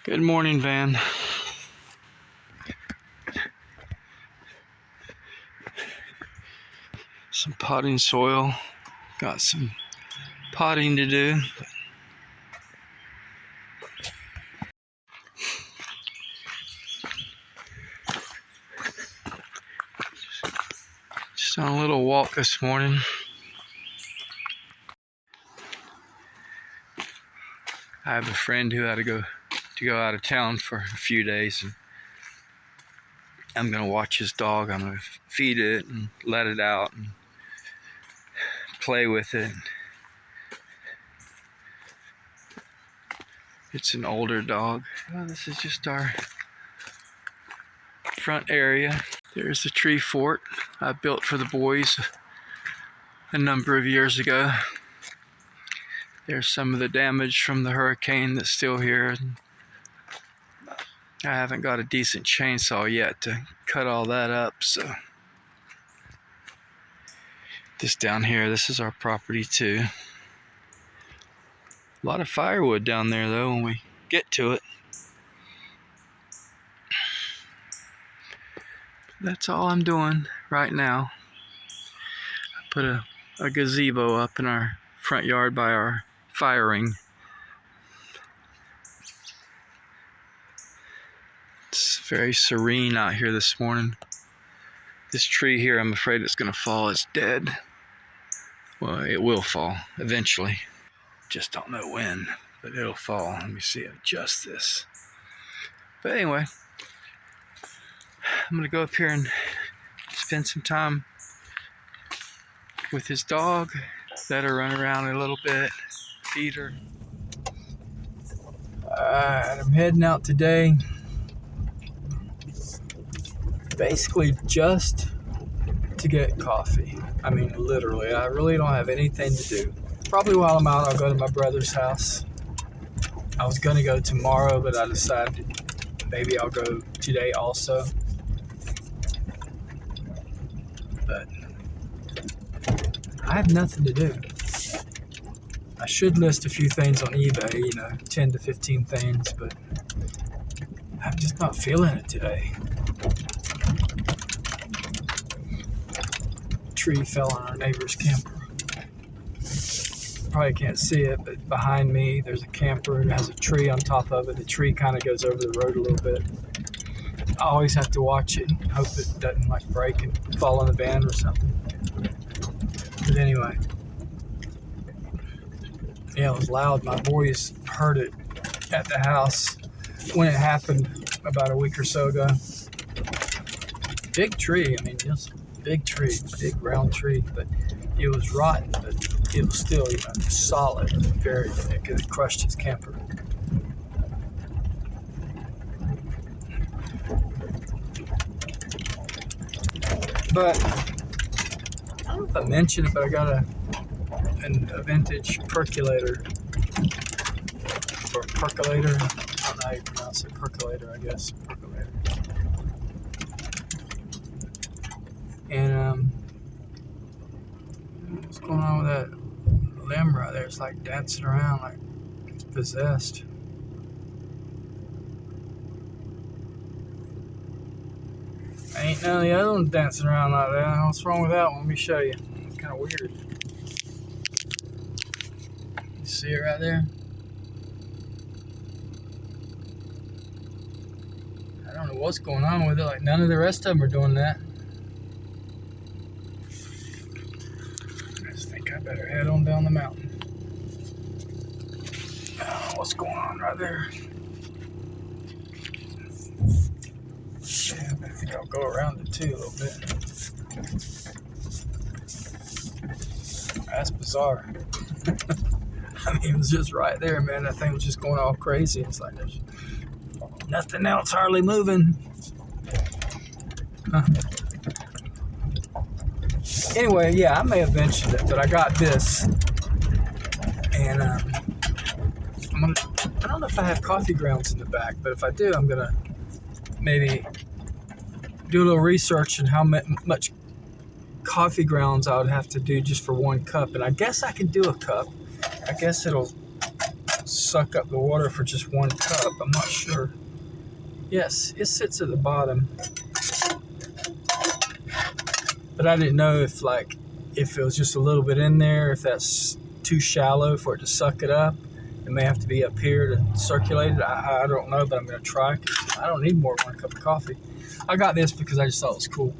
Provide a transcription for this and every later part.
Good morning, Van. Some potting soil. Got some potting to do. Just on a little walk this morning. I have a friend who had to go out of town for a few days, and I'm gonna watch his dog. I'm gonna feed it and let it out and play with it. It's an older dog. Well, this is just our front area. There's the tree fort I built for the boys a number of years ago. There's some of the damage from the hurricane that's still here. I haven't got a decent chainsaw yet to cut all that up, so. This down here, this is our property too. A lot of firewood down there though when we get to it. That's all I'm doing right now. I put a gazebo up in our front yard by our fire ring. It's very serene out here this morning. This tree here, I'm afraid it's gonna fall. It's dead. Well, it will fall eventually. Just don't know when, but it'll fall. Let me see, adjust this. But anyway, I'm gonna go up here and spend some time with his dog. Let her run around a little bit, feed her. Alright, I'm heading out today. Basically just to get coffee. I mean, literally, I really don't have anything to do. Probably while I'm out, I'll go to my brother's house. I was gonna go tomorrow, but I decided maybe I'll go today also. But I have nothing to do. I should list a few things on eBay, 10 to 15 things, but I'm just not feeling it today. Tree fell on our neighbor's camper. Probably can't see it, but behind me there's a camper and it has a tree on top of it. The tree kind of goes over the road a little bit. I always have to watch it and hope it doesn't break and fall on the van or something. But anyway, yeah, it was loud. My boys heard it at the house when it happened about a week or so ago. Big tree, just big tree, big round tree, but it was rotten, but it was still solid, very, because it crushed his camper. But I don't know if I mentioned it, but I got a vintage percolator, or percolator. I don't know how you pronounce it. Percolator, I guess. Percolator. And what's going on with that limb right there? It's dancing around like it's possessed. Ain't none of the other ones dancing around like that. What's wrong with that one? Let me show you. It's kind of weird. You see it right there? I don't know what's going on with it. None of the rest of them are doing that. I just think I better head on down the mountain. What's going on right there? Yeah, I think I'll go around it too a little bit. That's bizarre. It was just right there, man. That thing was just going all crazy. It's there's nothing else hardly moving. Anyway, yeah, I may have mentioned it, but I got this. And I don't know if I have coffee grounds in the back, but if I do, I'm gonna maybe do a little research on how much coffee grounds I would have to do just for one cup. And I guess I can do a cup. I guess it'll suck up the water for just 1 cup. I'm not sure. Yes, it sits at the bottom. But I didn't know if it was just a little bit in there, if that's too shallow for it to suck it up. It may have to be up here to circulate it. I don't know, but I'm going to try, because I don't need more than 1 cup of coffee. I got this because I just thought it was cool.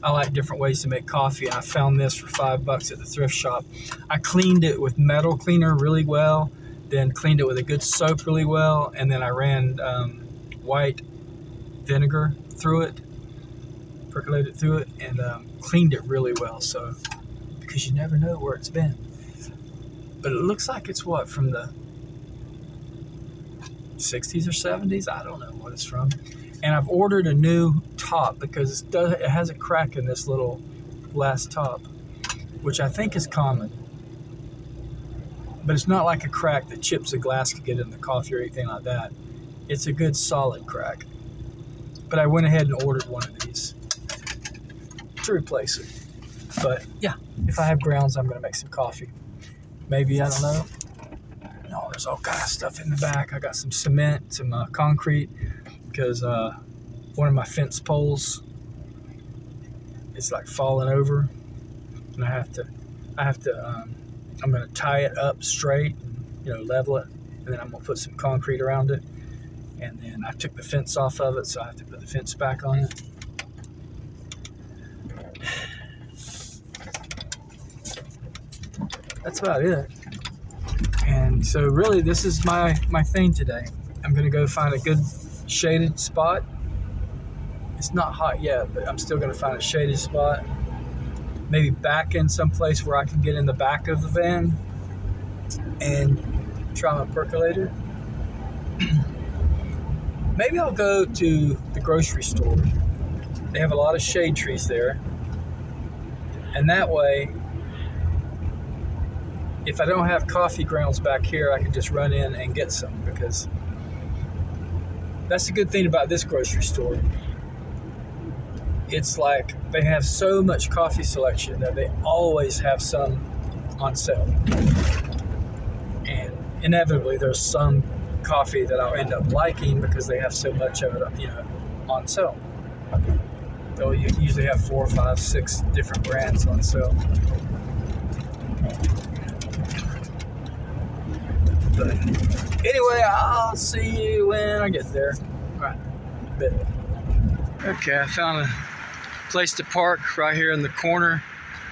I like different ways to make coffee, and I found this for $5 at the thrift shop. I cleaned it with metal cleaner really well, then cleaned it with a good soap really well, and then I ran white vinegar through it, percolated through it, and cleaned it really well. So, because you never know where it's been. But it looks like it's from the 60s or 70s. I don't know what it's from. And I've ordered a new top because it has a crack in this little glass top, which I think is common. But it's not like a crack that chips of glass could get in the coffee or anything like that. It's a good solid crack. But I went ahead and ordered one of these to replace it. But yeah, if I have grounds, I'm going to make some coffee. Maybe, I don't know. No, there's all kind of stuff in the back. I got some cement, some concrete, because one of my fence poles is like falling over, and I'm going to tie it up straight, level it, and then I'm going to put some concrete around it. And then I took the fence off of it, so I have to put the fence back on it. That's about it. And so really, this is my thing today. I'm going to go find a good shaded spot. It's not hot yet, but I'm still going to find a shaded spot. Maybe back in some place where I can get in the back of the van and try my percolator. Maybe I'll go to the grocery store. They have a lot of shade trees there. And that way, if I don't have coffee grounds back here, I can just run in and get some, because that's the good thing about this grocery store. It's like they have so much coffee selection that they always have some on sale. And inevitably there's some coffee that I'll end up liking because they have so much of it, on sale. They'll usually have 4, 5, 6 different brands on sale. But anyway, I'll see you when I get there. All right, bit. Okay, I found a place to park right here in the corner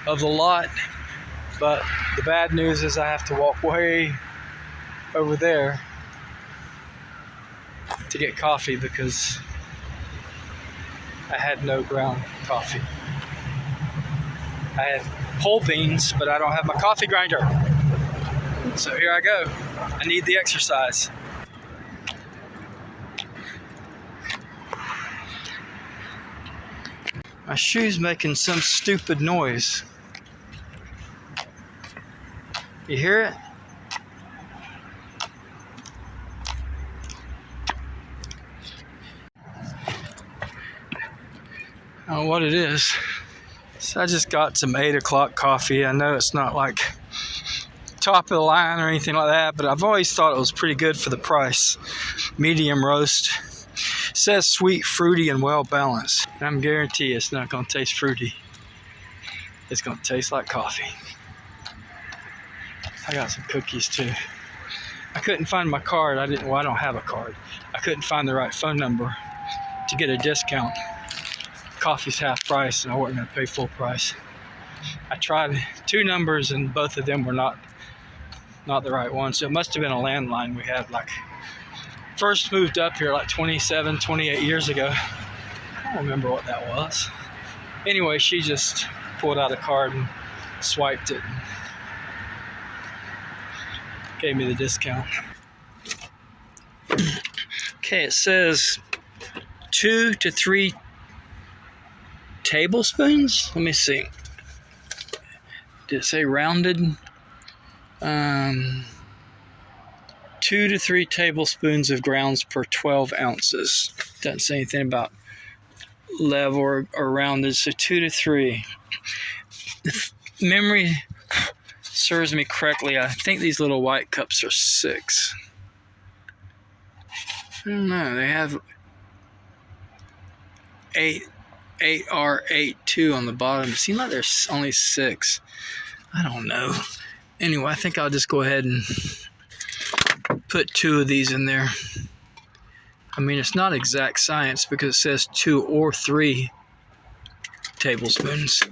of the lot. But the bad news is I have to walk way over there to get coffee because I had no ground coffee. I had whole beans, but I don't have my coffee grinder. So here I go. I need the exercise. My shoe's making some stupid noise. You hear it? I don't know what it is. So I just got some 8 o'clock coffee. I know it's not like top of the line or anything like that, but I've always thought it was pretty good for the price. Medium roast. It says sweet, fruity, and well balanced. And I'm guaranteed it's not going to taste fruity. It's going to taste like coffee. I got some cookies too. I couldn't find my card. I don't have a card. I couldn't find the right phone number to get a discount. Coffee's half price and I wasn't going to pay full price. I tried 2 numbers and both of them were not the right one. So it must have been a landline we had first moved up here 27, 28 years ago. I don't remember what that was. Anyway, she just pulled out a card and swiped it and gave me the discount. Okay, it says 2 to 3 tablespoons. Let me see. Did it say rounded? 2 to 3 tablespoons of grounds per 12 ounces. Doesn't say anything about level or rounded, so 2 to 3. If memory serves me correctly, I think these little white cups are 6. don't know. They have 8R82 on the bottom. It seems like there's only 6. I don't know. Anyway, I think I'll just go ahead and put 2 of these in there. I mean, it's not exact science because it says 2 or 3 tablespoons.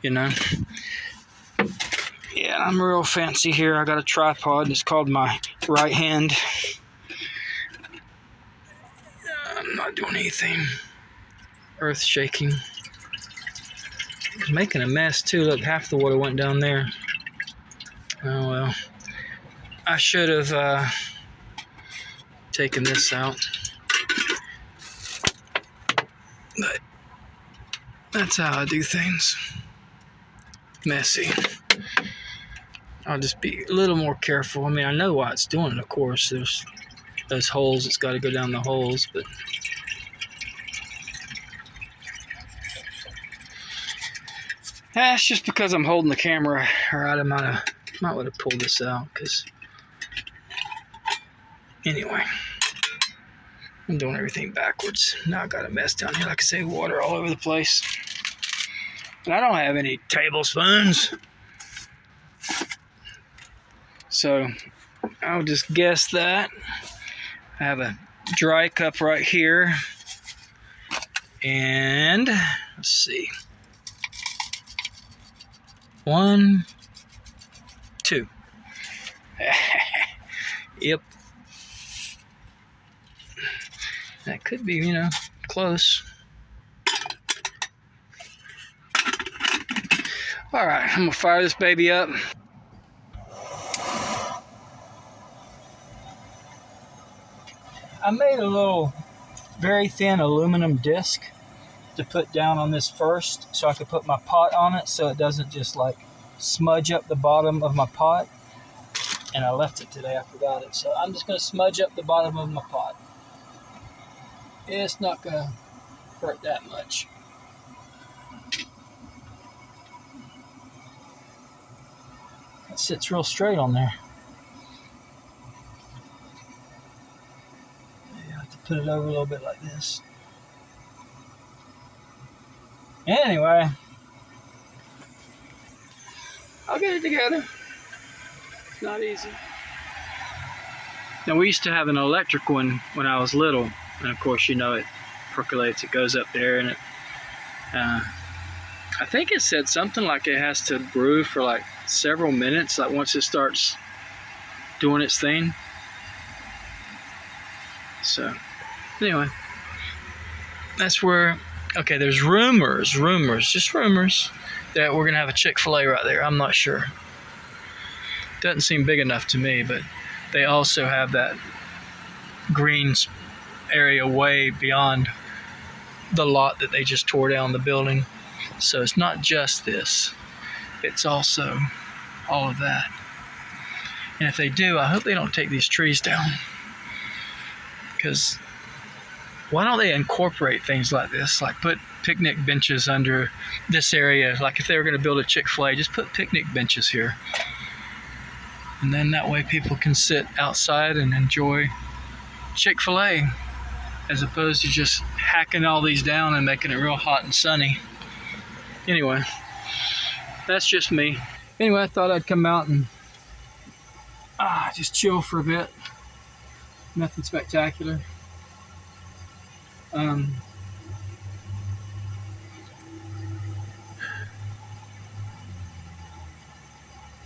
You know? Yeah, I'm real fancy here. I got a tripod. It's called my right hand. I'm not doing anything earth shaking. I'm making a mess too. Look, half the water went down there. Oh well. I should have taken this out. But that's how I do things. Messy. I'll just be a little more careful. I mean, I know why it's doing it, of course. There's those holes. It's got to go down the holes, but that's just because I'm holding the camera. Or I might would have pulled this out, because anyway, I'm doing everything backwards. Now I got a mess down here. Like I say, water all over the place. And I don't have any tablespoons. So I'll just guess that. I have a dry cup right here. And let's see. 1, 2. Yep. That could be, you know, close. All right, I'm gonna fire this baby up. I made a little very thin aluminum disc to put down on this first so I could put my pot on it so it doesn't just like smudge up the bottom of my pot. And I left it today, I forgot it. So I'm just gonna smudge up the bottom of my pot. It's not gonna hurt that much. It sits real straight on there. Maybe I have to put it over a little bit like this. Anyway, I'll get it together. It's not easy. Now, we used to have an electric one when I was little, and of course, you know, it percolates, it goes up there, and it I think it said something like it has to brew for like several minutes, like once it starts doing its thing. So anyway, that's where, okay, there's just rumors that we're gonna have a Chick-fil-A right there. I'm not sure. Doesn't seem big enough to me, but they also have that green area way beyond the lot that they just tore down the building. So it's not just this, it's also all of that. And if they do, I hope they don't take these trees down, because why don't they incorporate things like this, like put picnic benches under this area? Like if they were going to build a Chick-fil-A, just put picnic benches here, and then that way people can sit outside and enjoy Chick-fil-A, as opposed to just hacking all these down and making it real hot and sunny. Anyway, that's just me. Anyway, I thought I'd come out and just chill for a bit. Nothing spectacular.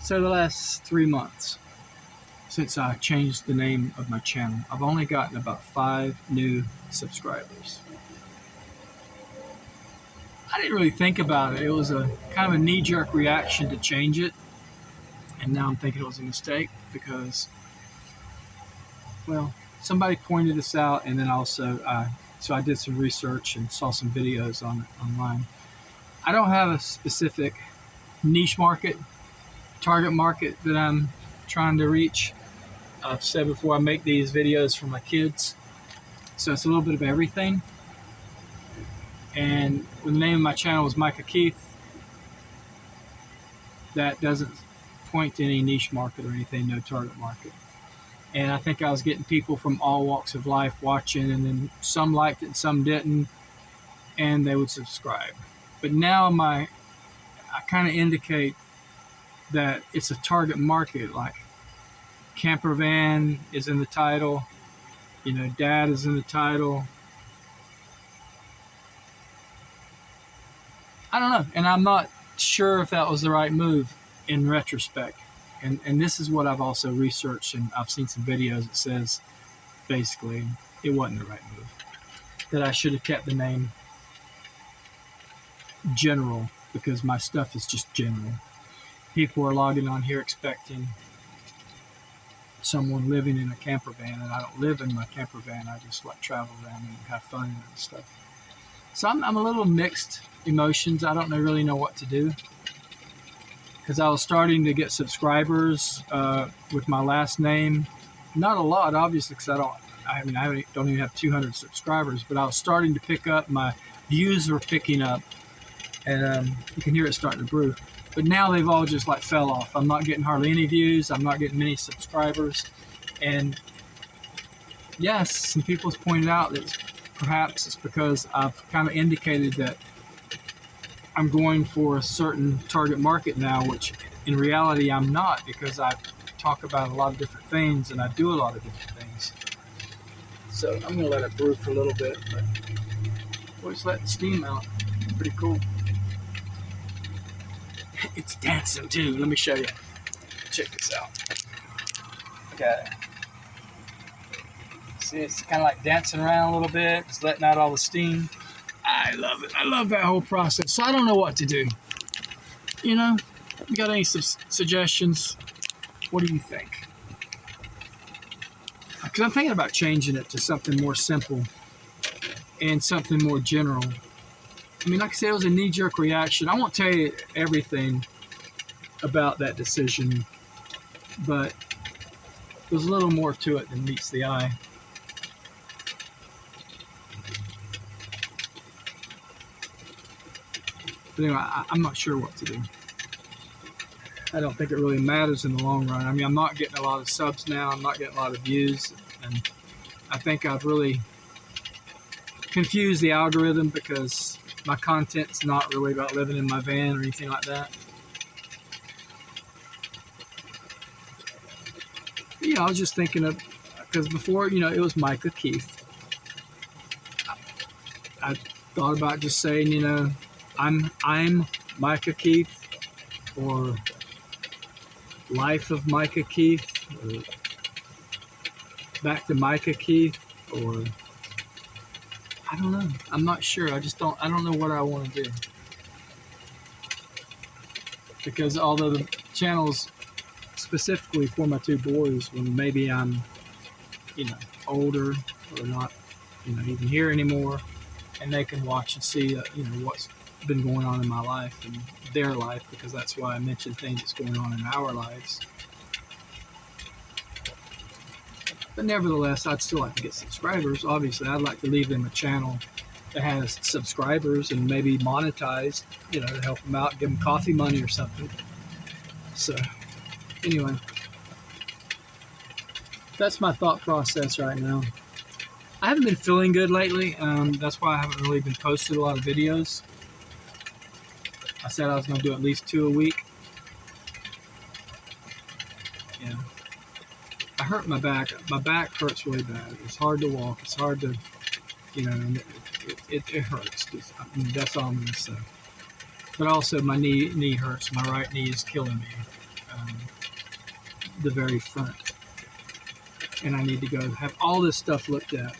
So the last 3 months since I changed the name of my channel, I've only gotten about 5 new subscribers. I didn't really think about it. It was a kind of a knee-jerk reaction to change it. And now I'm thinking it was a mistake because, well, somebody pointed this out, and then also, so I did some research and saw some videos on it online. I don't have a specific niche market, target market that I'm trying to reach. I've said before, I make these videos for my kids, so it's a little bit of everything. And when the name of my channel was Micah Keith, that doesn't point to any niche market or anything, no target market. And I think I was getting people from all walks of life watching, and then some liked it, some didn't, and they would subscribe. But now I kind of indicate that it's a target market. Like camper van is in the title, dad is in the title. I don't know, and I'm not sure if that was the right move in retrospect. And this is what I've also researched, and I've seen some videos that says basically it wasn't the right move. That I should have kept the name General, because my stuff is just general. People are logging on here expecting someone living in a camper van, and I don't live in my camper van. I just like travel around and have fun and stuff. So I'm a little mixed emotions. I don't really know what to do, because I was starting to get subscribers with my last name. Not a lot, obviously, because I don't even have 200 subscribers, but I was starting to pick up. My views were picking up, and you can hear it starting to brew. But now they've all just like fell off. I'm not getting hardly any views. I'm not getting many subscribers. And yes, some people have pointed out that perhaps it's because I've kind of indicated that I'm going for a certain target market now, which in reality I'm not, because I talk about a lot of different things and I do a lot of different things. So I'm going to let it brew for a little bit, but we'll just let the steam out. Pretty cool. It's dancing too. Let me show you. Check this out. Okay. See, it's kind of like dancing around a little bit, just letting out all the steam. I love it. I love that whole process. So I don't know what to do. You got any suggestions? What do you think? Because I'm thinking about changing it to something more simple and something more general. I mean, like I said, it was a knee-jerk reaction. I won't tell you everything about that decision, but there's a little more to it than meets the eye. But anyway, I'm not sure what to do. I don't think it really matters in the long run. I mean, I'm not getting a lot of subs now. I'm not getting a lot of views. And I think I've really confused the algorithm, because my content's not really about living in my van or anything like that. But, I was just thinking of, because before, it was Micah Keith. I thought about just saying, I'm Micah Keith, or Life of Micah Keith, or Back to Micah Keith, or I don't know. I'm not sure. I don't know what I want to do. Because although the channel's specifically for my two boys, when maybe I'm, older, or not, even here anymore, and they can watch and see, what's been going on in my life and their life, because that's why I mentioned things that's going on in our lives. But nevertheless, I'd still like to get subscribers. Obviously, I'd like to leave them a channel that has subscribers and maybe monetized, to help them out, give them coffee money or something. So, anyway, that's my thought process right now. I haven't been feeling good lately. That's why I haven't really been posting a lot of videos. I said I was going to do at least 2 a week. Yeah. I hurt my back. My back hurts really bad. It's hard to walk. It's hard to, it hurts. I mean, that's all I'm going to say. But also my knee hurts. My right knee is killing me. The very front. And I need to go have all this stuff looked at.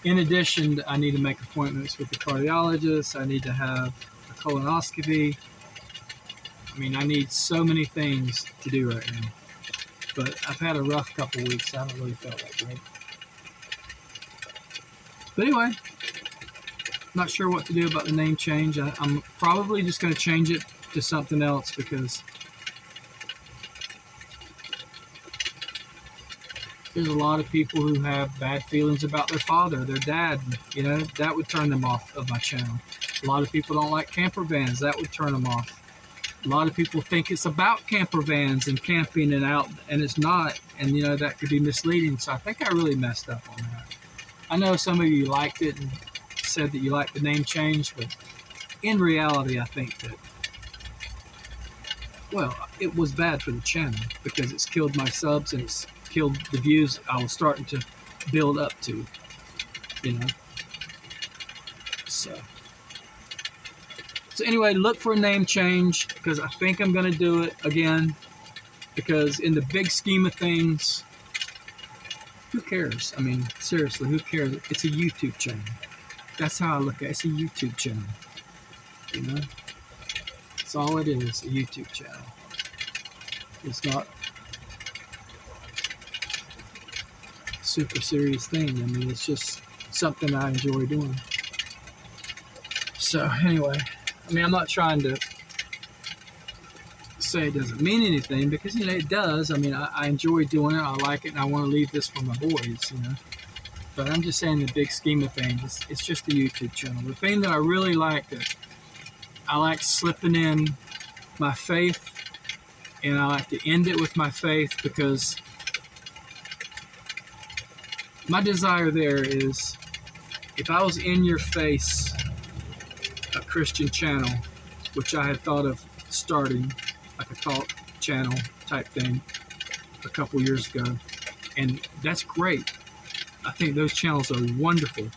In addition, I need to make appointments with the cardiologist. I need to have a colonoscopy. I mean, I need so many things to do right now. But I've had a rough couple weeks. I haven't really felt that great. But anyway, not sure what to do about the name change. I'm probably just going to change it to something else, because there's a lot of people who have bad feelings about their father, their dad. That would turn them off of my channel. A lot of people don't like camper vans. That would turn them off. A lot of people think it's about camper vans and camping and out, and it's not. And that could be misleading. So I think I really messed up on that. I know some of you liked it and said that you liked the name change, but in reality, I think that, well, it was bad for the channel because it's killed my subs and it's killed the views I was starting to build up to, So anyway, look for a name change because I think I'm going to do it again because in the big scheme of things, who cares? I mean, seriously, who cares? It's a YouTube channel. That's how I look at it. It's a YouTube channel. That's all it is, a YouTube channel. It's not a super serious thing. I mean, it's just something I enjoy doing. So anyway, I mean, I'm not trying to say it doesn't mean anything because, it does. I mean, I enjoy doing it. I like it, and I want to leave this for my boys, But I'm just saying the big scheme of things, it's just a YouTube channel. The thing that I really like, that I like slipping in my faith, and I like to end it with my faith because my desire there is if I was in your face a Christian channel, which I had thought of starting, like a talk channel type thing a couple years ago, and that's great. I think those channels are wonderful.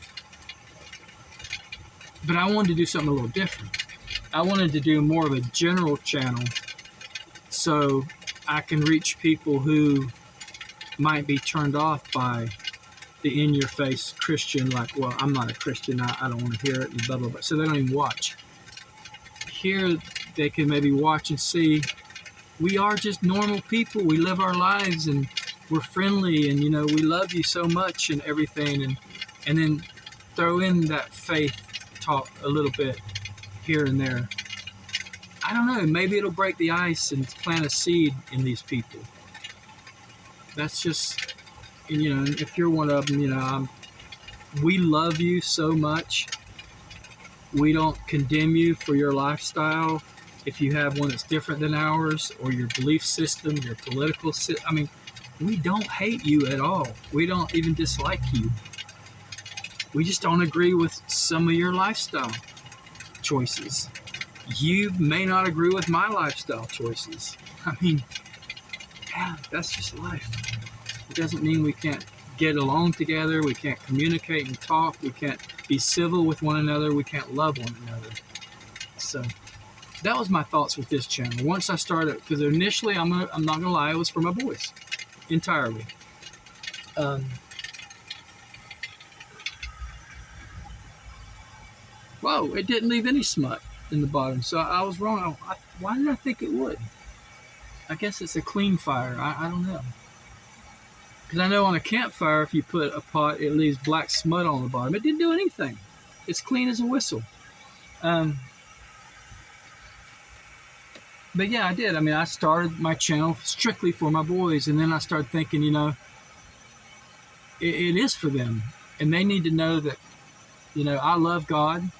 But I wanted to do something a little different. I wanted to do more of a general channel so I can reach people who might be turned off by the in-your-face Christian, like, well, I'm not a Christian, I don't want to hear it, and blah, blah, blah. So they don't even watch. Here, they can maybe watch and see we are just normal people. We live our lives, and we're friendly, and, we love you so much and everything. And then throw in that faith talk a little bit here and there. I don't know, maybe it'll break the ice and plant a seed in these people. That's just, if you're one of them, we love you so much. We don't condemn you for your lifestyle. If you have one that's different than ours, or your belief system, your political system, I mean, we don't hate you at all. We don't even dislike you. We just don't agree with some of your lifestyle choices. You may not agree with my lifestyle choices. I mean, yeah, that's just life. It doesn't mean we can't get along together. We can't communicate and talk. We can't be civil with one another. We can't love one another. So that was my thoughts with this channel. Once I started, because initially, I'm not gonna lie, it was for my boys entirely. Whoa! It didn't leave any smut in the bottom, so I was wrong. Why did I think it would? I guess it's a clean fire. I don't know. Because I know on a campfire, if you put a pot, it leaves black smut on the bottom. It didn't do anything. It's clean as a whistle. But yeah, I did. I mean, I started my channel strictly for my boys, and then I started thinking, it is for them. And they need to know that, I love God.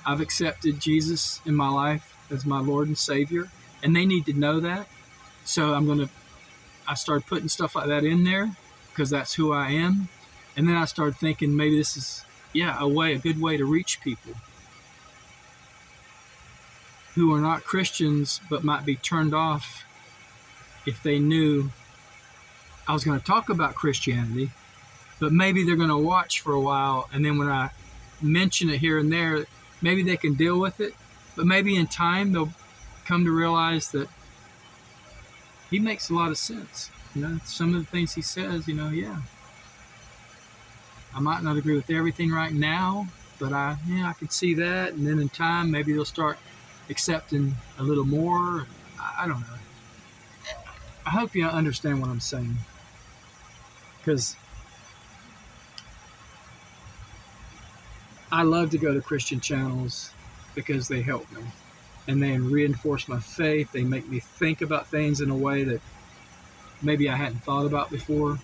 I've accepted Jesus in my life as my Lord and Savior, and they need to know that. So I started putting stuff like that in there because that's who I am. And then I started thinking maybe this is, a good way to reach people who are not Christians but might be turned off if they knew I was going to talk about Christianity, but maybe they're going to watch for a while, and then when I mention it here and there, maybe they can deal with it, but maybe in time they'll come to realize that he makes a lot of sense. Some of the things he says, I might not agree with everything right now, but I can see that, and then in time maybe they'll start accepting a little more. I don't know. I hope you understand what I'm saying, because I love to go to Christian channels because they help me and they reinforce my faith. They make me think about things in a way that maybe I hadn't thought about before,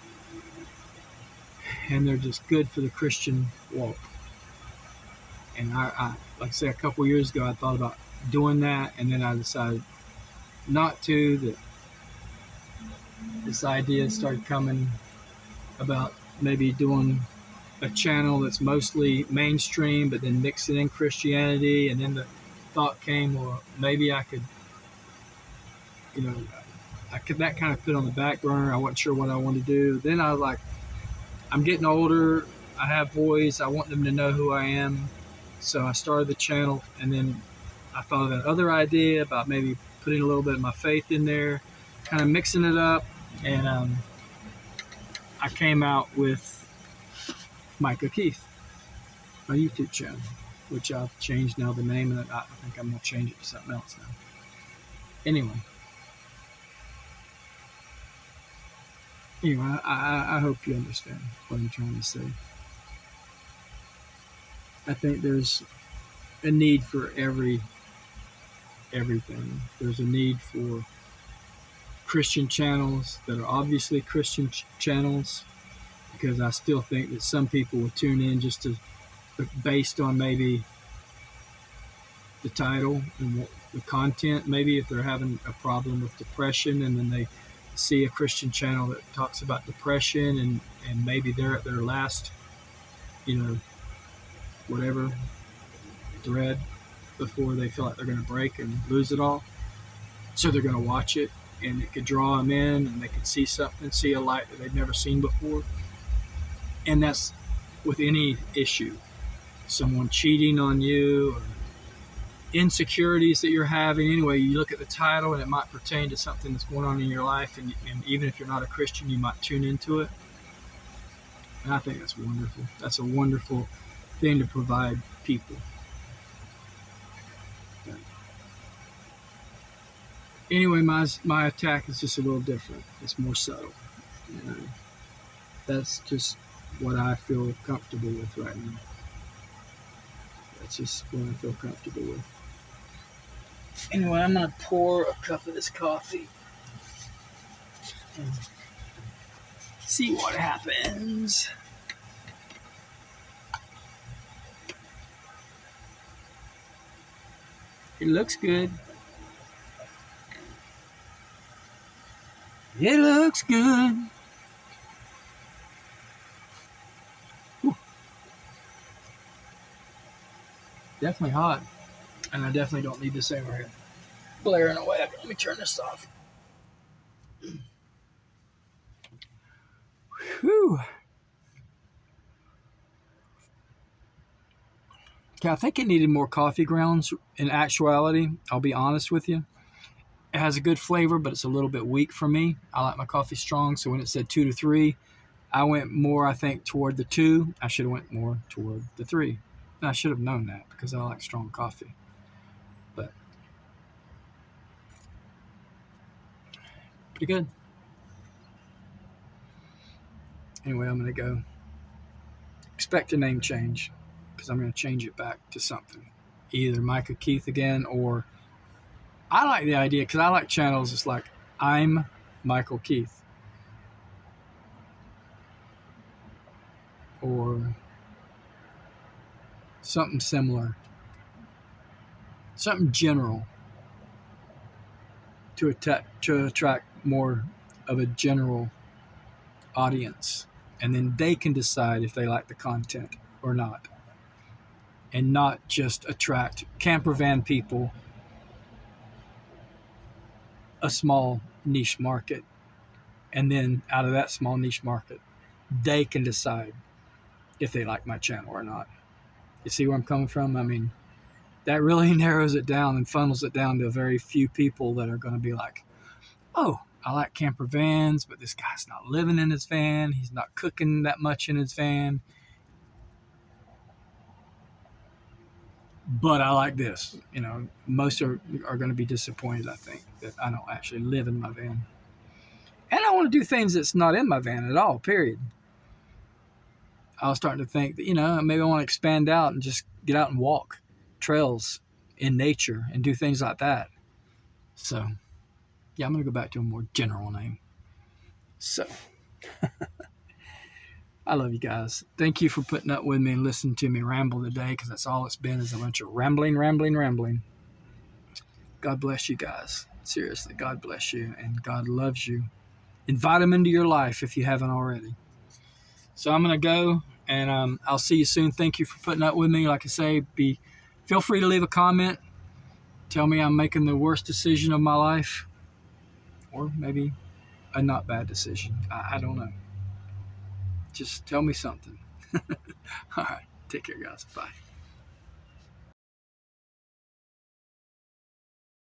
and they're just good for the Christian walk. And I like I say, a couple years ago I thought about doing that, and then I decided not to, that this idea started coming about maybe doing a channel that's mostly mainstream, but then mixing in Christianity. And then the thought came, well, maybe I could, I could that kind of put on the back burner. I wasn't sure what I wanted to do. Then I was like, I'm getting older. I have boys. I want them to know who I am. So I started the channel, and then I thought of that other idea about maybe putting a little bit of my faith in there, kind of mixing it up. And I came out with Micah Keith, my YouTube channel, which I've changed now the name, and I think I'm going to change it to something else now. Anyway, I hope you understand what I'm trying to say. I think there's a need for everything. There's a need for Christian channels that are obviously Christian channels, because I still think that some people will tune in just to, based on maybe the title and what, the content. Maybe if they're having a problem with depression, and then they see a Christian channel that talks about depression, and maybe they're at their last, whatever thread before they feel like they're going to break and lose it all. So they're going to watch it, and it could draw them in, and they could see something, see a light that they've never seen before. And that's with any issue. Someone cheating on you, or insecurities that you're having. Anyway, you look at the title, and it might pertain to something that's going on in your life, and even if you're not a Christian, you might tune into it. And I think that's wonderful. That's a wonderful thing to provide people. Anyway, my attack is just a little different. It's more subtle. That's just what I feel comfortable with right now. That's just what I feel comfortable with. Anyway, I'm going to pour a cup of this coffee and see what happens. It looks good. It looks good. Whew. Definitely hot. And I definitely don't need this over here blaring away. Let me turn this off. Whew. Okay, I think it needed more coffee grounds in actuality. I'll be honest with you. It has a good flavor, but it's a little bit weak for me. I like my coffee strong, so when it said 2 to 3, I went more, I think, toward the 2. I should have went more toward the 3. And I should have known that because I like strong coffee. But pretty good. Anyway, I'm going to go. Expect a name change, because I'm going to change it back to something. Either Micah Keith again, or I like the idea, because I like channels. It's like, I'm Michael Keith. Or something similar. Something general. To attract more of a general audience. And then they can decide if they like the content or not. And not just attract camper van people, a small niche market, and then out of that small niche market, they can decide if they like my channel or not. You see where I'm coming from? I mean, that really narrows it down and funnels it down to a very few people that are going to be like, oh, I like camper vans, but this guy's not living in his van. He's not cooking that much in his van. But I like this. Most are going to be disappointed, I think, that I don't actually live in my van. And I want to do things that's not in my van at all, period. I was starting to think that, maybe I want to expand out and just get out and walk trails in nature and do things like that. So, yeah, I'm going to go back to a more general name. So, I love you guys. Thank you for putting up with me and listening to me ramble today, because that's all it's been, is a bunch of rambling. God bless you guys. Seriously, God bless you, and God loves you. Invite him into your life if you haven't already. So I'm going to go, and I'll see you soon. Thank you for putting up with me. Like I say, feel free to leave a comment. Tell me I'm making the worst decision of my life, or maybe a not bad decision. I don't know. Just tell me something. All right. Take care, guys. Bye.